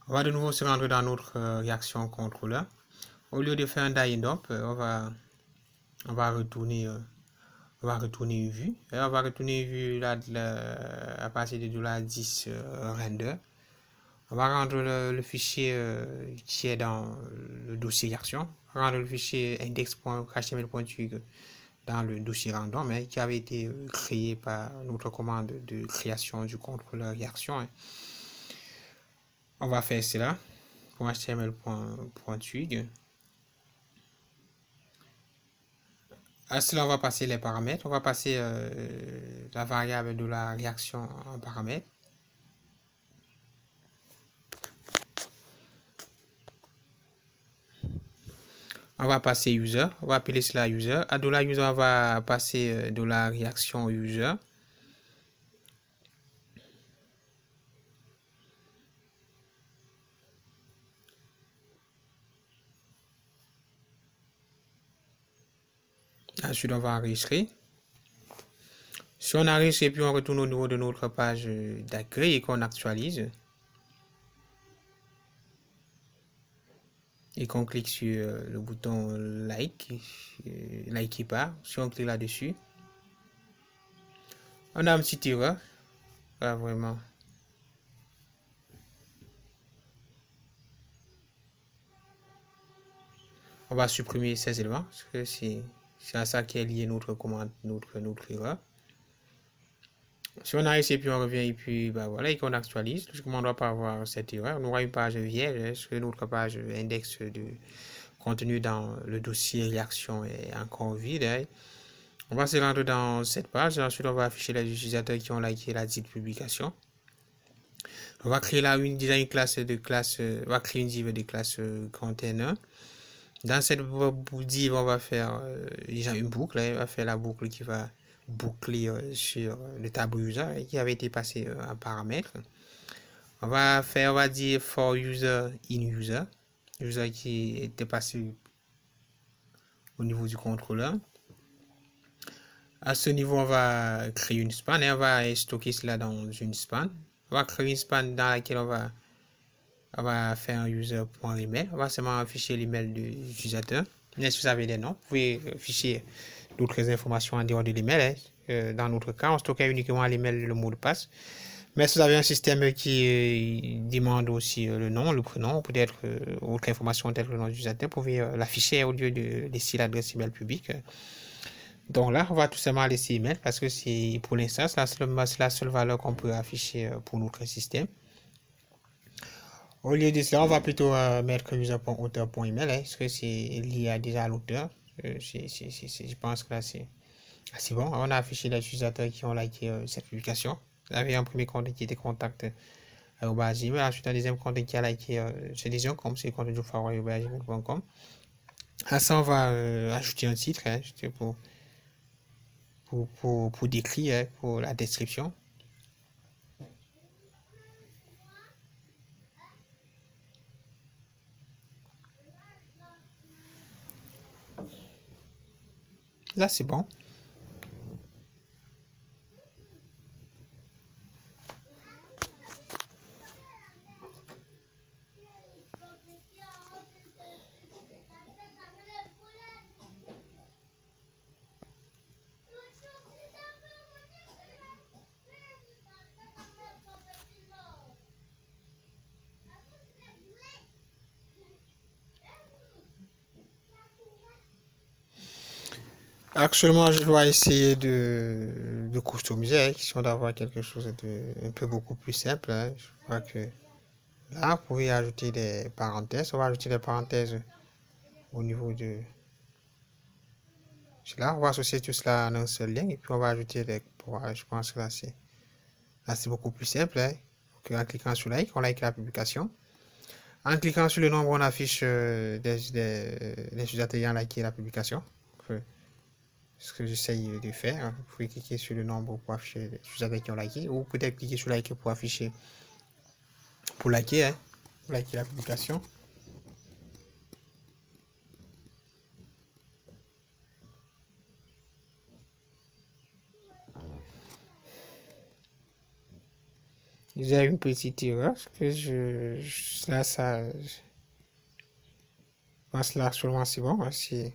Speaker 1: On va de nouveau se rendre dans notre réaction contrôleur. Au lieu de faire un die dump, on va retourner une vue. Et on va retourner une vue là, à partir de $10 render. On va rendre le fichier qui est dans le dossier réaction. On va rendre le fichier index.html.tug dans le dossier random hein, qui avait été créé par notre commande de création du contrôleur réaction. Hein. On va faire cela pour html.tug. À cela, on va passer les paramètres. On va passer la variable de la réaction en paramètre. On va passer user. On va appeler cela user. À $user, on va passer de la réaction user. Ensuite, on va enregistrer. Si on enregistre et puis on retourne au niveau de notre page d'accueil et qu'on actualise. et qu'on clique sur le bouton like, like part, si on clique là-dessus, on a un petit erreur, pas vraiment. On va supprimer ces éléments parce que c'est à ça qui est lié notre commande, notre erreur. Si on a réussi, puis on revient et puis bah voilà, et qu'on actualise, logiquement on ne doit pas avoir cette erreur. On aura une page vierge, parce que notre page index de contenu dans le dossier réaction est encore vide. Hein. On va se rendre dans cette page, ensuite on va afficher les utilisateurs qui ont liké la dite publication. On va créer là déjà une classe on va créer une div de classe container. Dans cette div, on va faire déjà une boucle, hein. On va faire la boucle qui va boucler sur le tableau user qui avait été passé en paramètre. On va dire for user in user, user qui était passé au niveau du contrôleur. À ce niveau, on va créer une span et on va stocker cela dans une span. On va créer une span dans laquelle on va faire un user.email. On va seulement afficher l'email de l'utilisateur. Mais si vous avez des noms, vous pouvez afficher d'autres informations en dehors de l'email. Hein. Dans notre cas, on stocke uniquement l'email le mot de passe. Mais si vous avez un système qui demande aussi le nom, le prénom, peut-être autre information telle que le nom de l'utilisateur, vous pouvez l'afficher au lieu de laisser l'adresse email publique. Donc là, on va tout simplement laisser email parce que c'est pour l'instant, c'est la seule valeur qu'on peut afficher pour notre système. Au lieu de cela, on va plutôt mettre user.auteur.email parce que c'est lié déjà à l'auteur. Je pense que là, c'est assez bon. On a affiché les utilisateurs qui ont liké cette publication. Vous avez un premier compte qui était contact @gmail, ensuite un deuxième compte qui a liké ce disons comme c'est compte de gmail.com. À ça, on va ajouter un titre hein, pour décrire, hein, pour la description. Là, c'est bon. Actuellement, je dois essayer de customiser, question d'avoir quelque chose de un peu beaucoup plus simple. Hein. Je crois que là, vous pouvez ajouter des parenthèses. On va ajouter des parenthèses au niveau de cela. On va associer tout cela dans un seul lien et puis on va ajouter des poids. Je pense que là, c'est beaucoup plus simple. Hein. Donc, en cliquant sur like, on like la publication. En cliquant sur le nombre, on affiche des utilisateurs ayant liké la publication. Ce que j'essaye de faire, vous pouvez cliquer sur le nombre pour afficher les utilisateurs qui ont liké, ou peut-être cliquer sur like pour afficher, pour liker, hein, pour liker la publication. J'ai une petite erreur, que là, ça, je pense là, seulement c'est bon, hein, c'est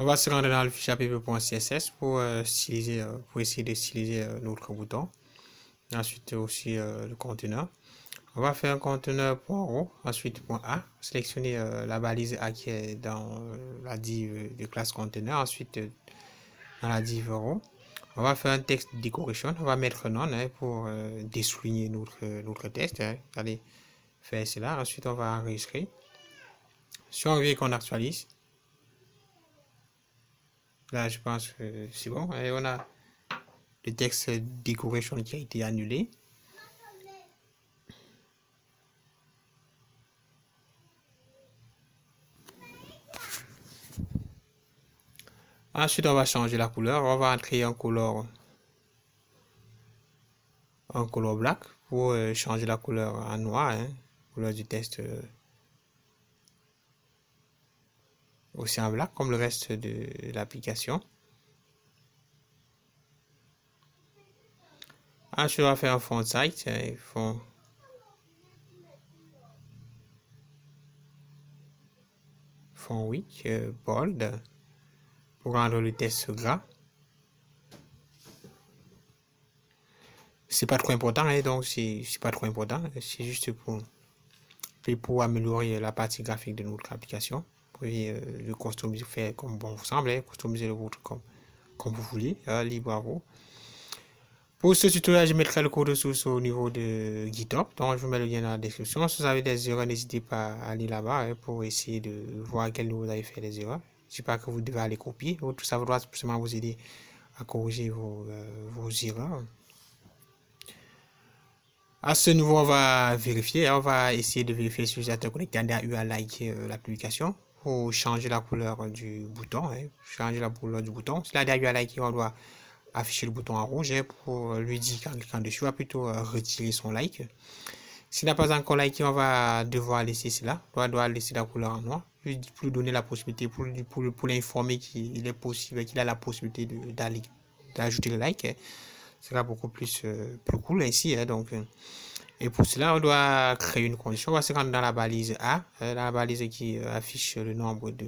Speaker 1: on va se rendre dans le fichier app.css pour essayer de styliser notre bouton. Ensuite aussi le conteneur. On va faire un conteneur.row, ensuite .a, sélectionner la balise A qui est dans la div de classe conteneur, ensuite dans la div row. On va faire un texte decoration, on va mettre none hein, pour dessouligner notre texte. Hein. Allez faire cela, ensuite on va enregistrer. Si on veut qu'on actualise, Là, je pense que c'est bon. Et on a le texte decoration qui a été annulé. Ensuite, on va changer la couleur. On va entrer en couleur black pour changer la couleur en noir, hein, couleur du texte aussi en black comme le reste de l'application. Ensuite, on va faire un font size, font 8, bold, pour rendre le texte gras. C'est pas trop important, hein, donc c'est pas trop important, c'est juste pour améliorer la partie graphique de notre application. Vous pouvez le customiser, faire comme bon vous semble, hein, customiser le vôtre comme vous voulez, libre à vous. Pour ce tutoriel, je mettrai le code de source au niveau de GitHub, donc je vous mets le lien dans la description. Si vous avez des erreurs, n'hésitez pas à aller là-bas, hein, pour essayer de voir à quel niveau vous avez fait des erreurs. Je ne dis pas que vous devez aller copier, tout ça va simplement vous aider à corriger vos erreurs. À ce niveau, on va vérifier, on va essayer de vérifier si l'utilisateur connecté a eu à liker la publication pour changer la couleur du bouton. Hein, changer la couleur du bouton. S'il a eu à liker, on doit afficher le bouton en rouge, hein, pour lui dire qu'en cliquant dessus, on va plutôt retirer son like. S'il n'a pas encore liké, on va devoir laisser cela. On doit laisser la couleur en noir pour lui donner la possibilité, pour l'informer qu'il est possible, qu'il a la possibilité d'ajouter le like. Hein. Ce sera beaucoup plus cool ici, hein, donc. Et pour cela, on doit créer une condition. On va se rendre dans la balise A, dans la balise qui affiche le nombre de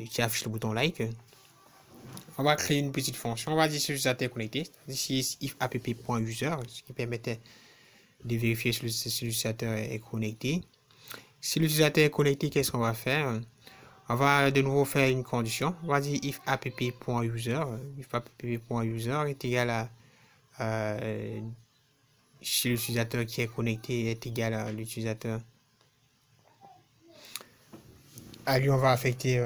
Speaker 1: qui affiche le bouton like. On va créer une petite fonction. On va dire si l'utilisateur est connecté. Ici, if app.user, ce qui permettait de vérifier si l'utilisateur est connecté. Si l'utilisateur est connecté, qu'est-ce qu'on va faire? On va de nouveau faire une condition. On va dire if app.user. If app.user est égal à si l'utilisateur qui est connecté est égal à l'utilisateur. À lui, on va affecter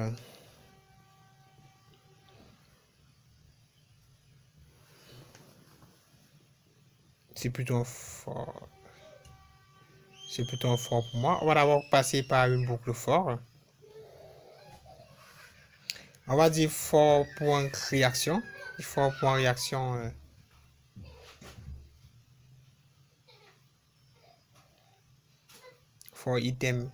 Speaker 1: c'est plutôt fort. C'est plutôt fort pour moi. On va d'abord passer par une boucle for. On va dire for.reaction. For.reaction. For item.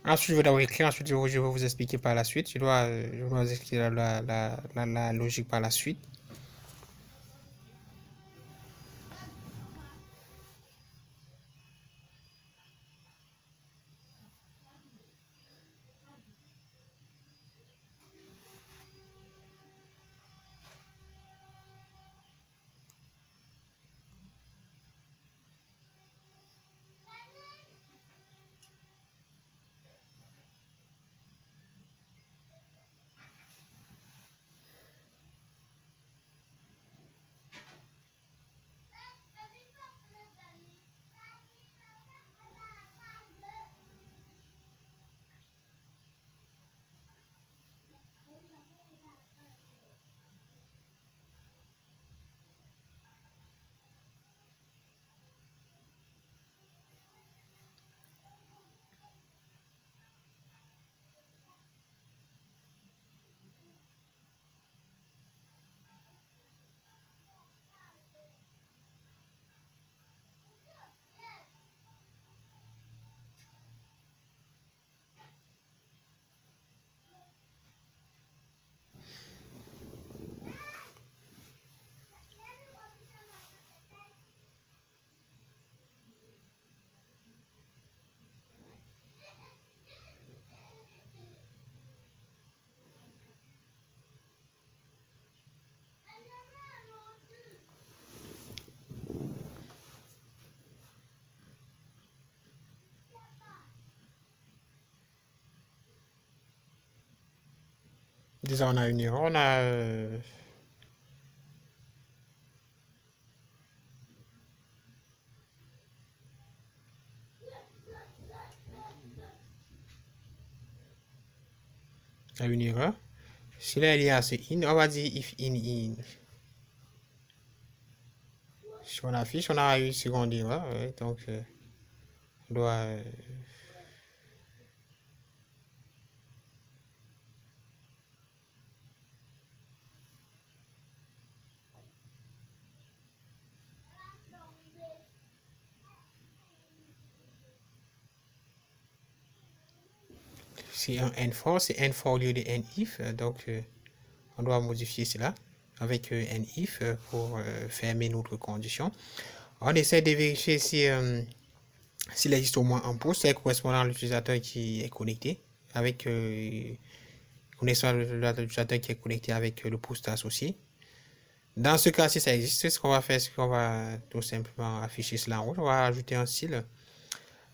Speaker 1: Ensuite, je vais d'abord écrire, ensuite je vais vous expliquer par la suite. Je dois vous expliquer la logique par la suite. Déjà, on a une erreur. On a une erreur. Si là, il y a ce in, on va dire if in. Si on affiche, on a une seconde erreur. Donc, on doit. C'est un n4, c'est n4 au lieu de n-if. Donc, on doit modifier cela avec n-if pour fermer notre condition. On essaie de vérifier s'il existe au moins un poste correspondant à l'utilisateur qui est connecté avec connaissant l'utilisateur qui est connecté avec le poste associé. Dans ce cas, si ça existe, ce qu'on va faire, c'est qu'on va tout simplement afficher cela en rouge. On va ajouter un style.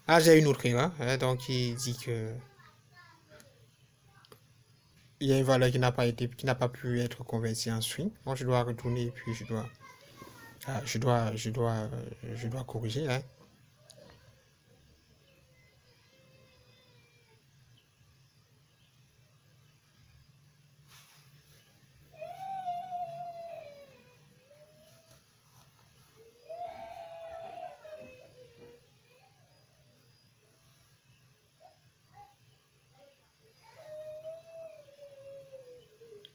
Speaker 1: Ah, j'ai une autre erreur. Donc, il dit que il y a une valeur qui n'a pas pu être convertie en string. Donc, je dois retourner et puis je dois corriger.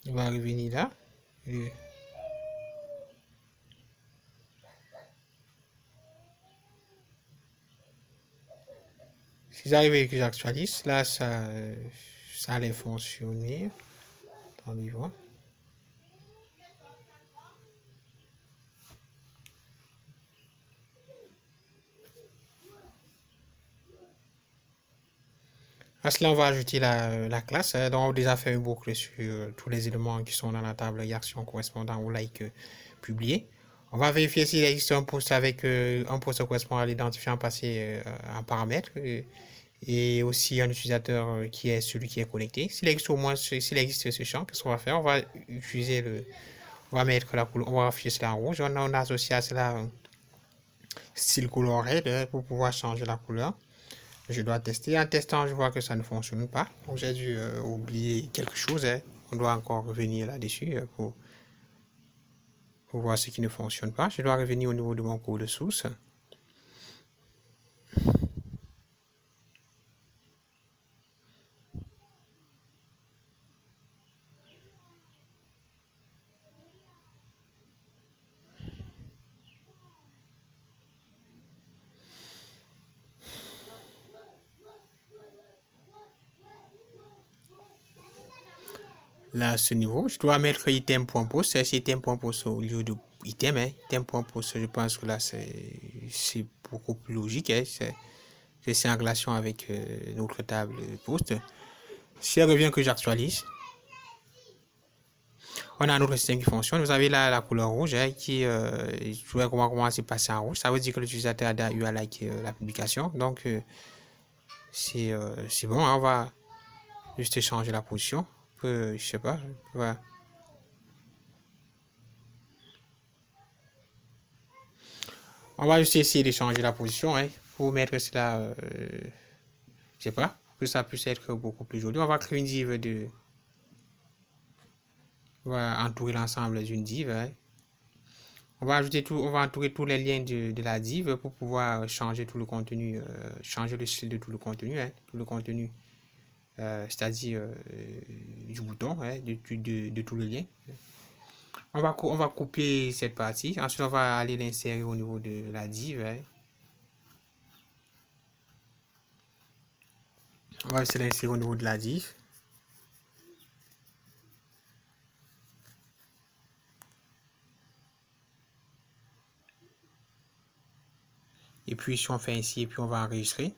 Speaker 1: On va revenir là. Si j'arrive et que j'actualise, là, ça allait fonctionner. Attendez voir. À cela, on va ajouter la classe. Donc, on a déjà fait une boucle sur tous les éléments qui sont dans la table et actions correspondant au like publié. On va vérifier s'il existe un poste avec un poste correspondant à l'identifiant passé en paramètre et aussi un utilisateur qui est celui qui est connecté. S'il existe au moins s'il existe ce champ, qu'est-ce qu'on va faire? On va utiliser on va mettre la couleur, on va afficher cela en rouge. On a associé à cela un style coloré pour pouvoir changer la couleur. Je dois tester. En testant, je vois que ça ne fonctionne pas. Donc, j'ai dû oublier quelque chose. On doit encore revenir là-dessus pour voir ce qui ne fonctionne pas. Je dois revenir au niveau de mon code source. Là, à ce niveau, je dois mettre item.post. C'est item.post au lieu de item. Item.post, je pense que là, c'est beaucoup plus logique. C'est en relation avec notre table post. Si elle revient que j'actualise, on a notre système qui fonctionne. Vous avez là la couleur rouge qui, je vais commencer à passer en rouge. Ça veut dire que l'utilisateur a eu à liker la publication. Donc, c'est bon. On va juste changer la position. Je sais pas. Voilà. On va juste essayer de changer la position pour mettre cela, je sais pas, pour que ça puisse être beaucoup plus joli. On va créer une div on va entourer l'ensemble d'une div. On va entourer tous les liens de la div pour pouvoir changer tout le contenu, changer le style de tout le contenu, tout le contenu, c'est-à-dire du bouton, de tout le lien. On va copier cette partie. Ensuite, on va aller l'insérer au niveau de la div. On va essayer l'insérer au niveau de la div. Et puis, si on fait ainsi, et puis on va enregistrer.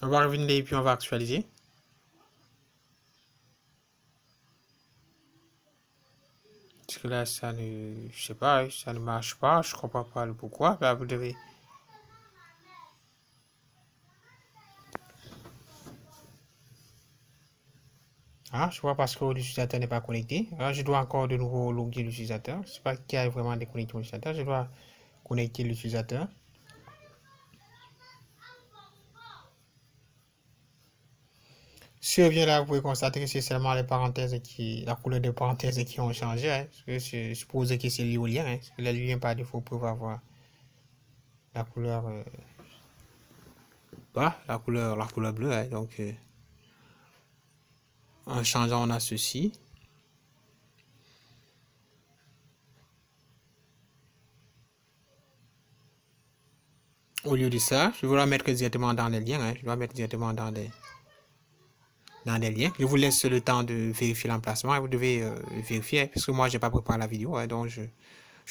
Speaker 1: On va revenir et puis on va actualiser. Parce que là, ça ne, je sais pas, ça ne marche pas. Je comprends pas le pourquoi. Là, vous devez. Ah, je vois parce que l'utilisateur n'est pas connecté. Alors, je dois encore de nouveau loguer l'utilisateur. Je ne sais pas qui a vraiment déconnecté l'utilisateur. Je dois connecter l'utilisateur. Si je viens là, vous pouvez constater que c'est seulement les parenthèses la couleur des parenthèses qui ont changé. Hein. Je suppose que c'est lié au lien. Hein. Parce que les liens par défaut peuvent avoir la couleur la couleur bleue. Hein. Donc, en changeant, on a ceci. Au lieu de ça, je vais la mettre directement dans les liens. Hein. Je dois mettre directement dans les liens. Je vous laisse le temps de vérifier l'emplacement et vous devez vérifier, parce que moi, je n'ai pas préparé la vidéo, hein, donc je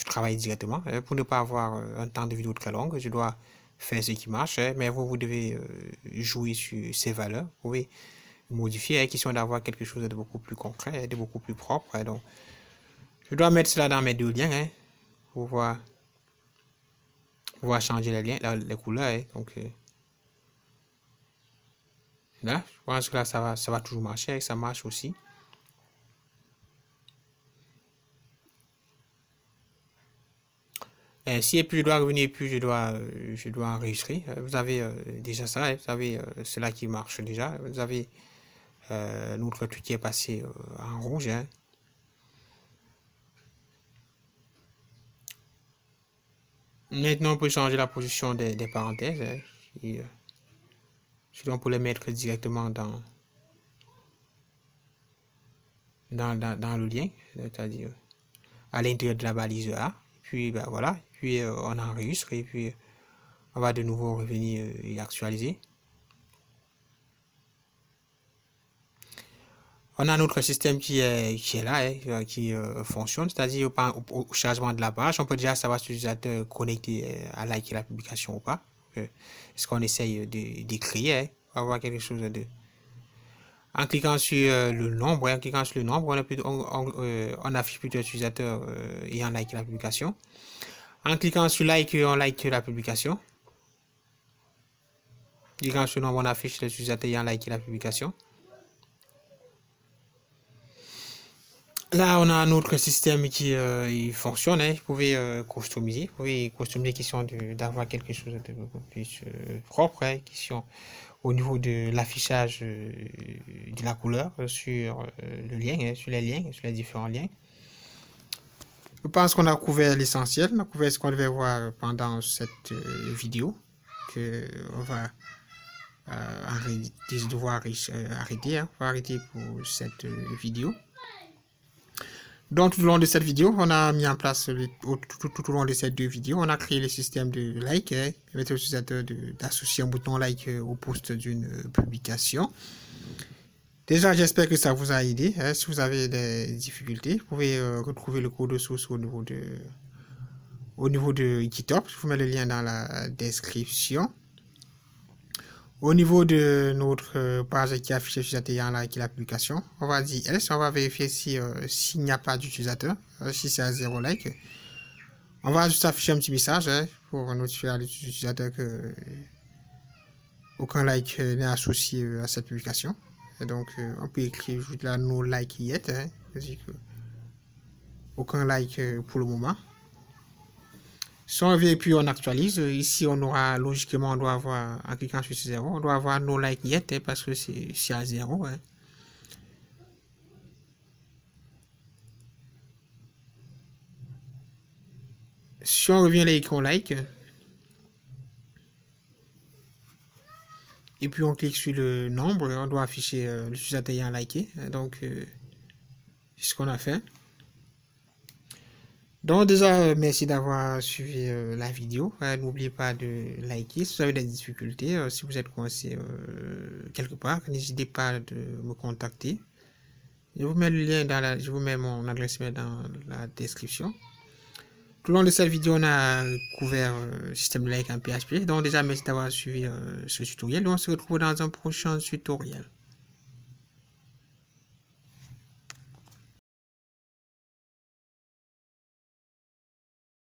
Speaker 1: travaille directement. Pour ne pas avoir un temps de vidéo très long, je dois faire ce qui marche, hein, mais vous devez jouer sur ces valeurs. Vous pouvez modifier, hein, question d'avoir quelque chose de beaucoup plus concret, de beaucoup plus propre. Hein, donc, je dois mettre cela dans mes deux liens hein, pour pouvoir changer les liens, les couleurs. Hein, donc, là, je pense que là, ça va toujours marcher, ça marche aussi. Si et puis je dois revenir, puis je dois enregistrer. Vous avez déjà ça, hein, vous avez cela qui marche déjà. Vous avez notre truc qui est passé en rouge. Hein. Maintenant, on peut changer la position des parenthèses. Hein, on peut les mettre directement dans le lien, c'est-à-dire à l'intérieur de la balise A. Puis ben, voilà, puis on enregistre et puis on va de nouveau revenir et actualiser. On a notre système qui est là, hein, qui fonctionne, c'est-à-dire au chargement de la page, on peut déjà savoir si l'utilisateur connecté à liker la publication ou pas. Est-ce qu'on essaye de créer, hein, pour avoir quelque chose de... En cliquant sur le nombre, on affiche plutôt l'utilisateur ayant liké la publication. En cliquant sur like, on like la publication. En cliquant sur le nombre, on affiche l'utilisateur ayant liké la publication. Là, on a notre système qui il fonctionne. Hein. Vous pouvez customiser. Vous pouvez customiser question d'avoir quelque chose de beaucoup plus propre. Hein, question au niveau de l'affichage de la couleur sur le lien, hein, sur les liens, sur les différents liens. Je pense qu'on a couvert l'essentiel. On a couvert ce qu'on devait voir pendant cette vidéo. Que on va arrêter. Hein, on va arrêter pour cette vidéo. Donc, tout au long de cette vidéo, on a mis en place, tout au long de ces deux vidéos, on a créé le système de like, qui permet aux utilisateurs d'associer un bouton like au post d'une publication. Déjà, j'espère que ça vous a aidé. Hein. Si vous avez des difficultés, vous pouvez retrouver le code source au niveau de GitHub. Je vous mets le lien dans la description. Au niveau de notre page qui affiche l'utilisateur ayant liké la publication, on va dire else, on va vérifier s'il n'y a pas d'utilisateur, si c'est à 0 like. On va juste afficher un petit message hein, pour notifier à l'utilisateur que aucun like n'est associé à cette publication. Et donc, on peut écrire juste là no like yet, hein, c'est-à-dire que aucun like pour le moment. Si on revient et puis on actualise, ici on aura logiquement, on doit avoir, en cliquant sur 0, on doit avoir no like yet hein, parce que c'est à 0. Hein. Si on revient à l'icône like, et puis on clique sur le nombre, on doit afficher l'utilisateur ayant liké. Donc, c'est ce qu'on a fait. Donc déjà, merci d'avoir suivi la vidéo. N'oubliez pas de liker si vous avez des difficultés. Si vous êtes coincé quelque part, n'hésitez pas de me contacter. Je vous mets le lien je vous mets mon adresse mail dans la description. Tout au long de cette vidéo, on a couvert le système de like en PHP. Donc déjà, merci d'avoir suivi ce tutoriel. On se retrouve dans un prochain tutoriel.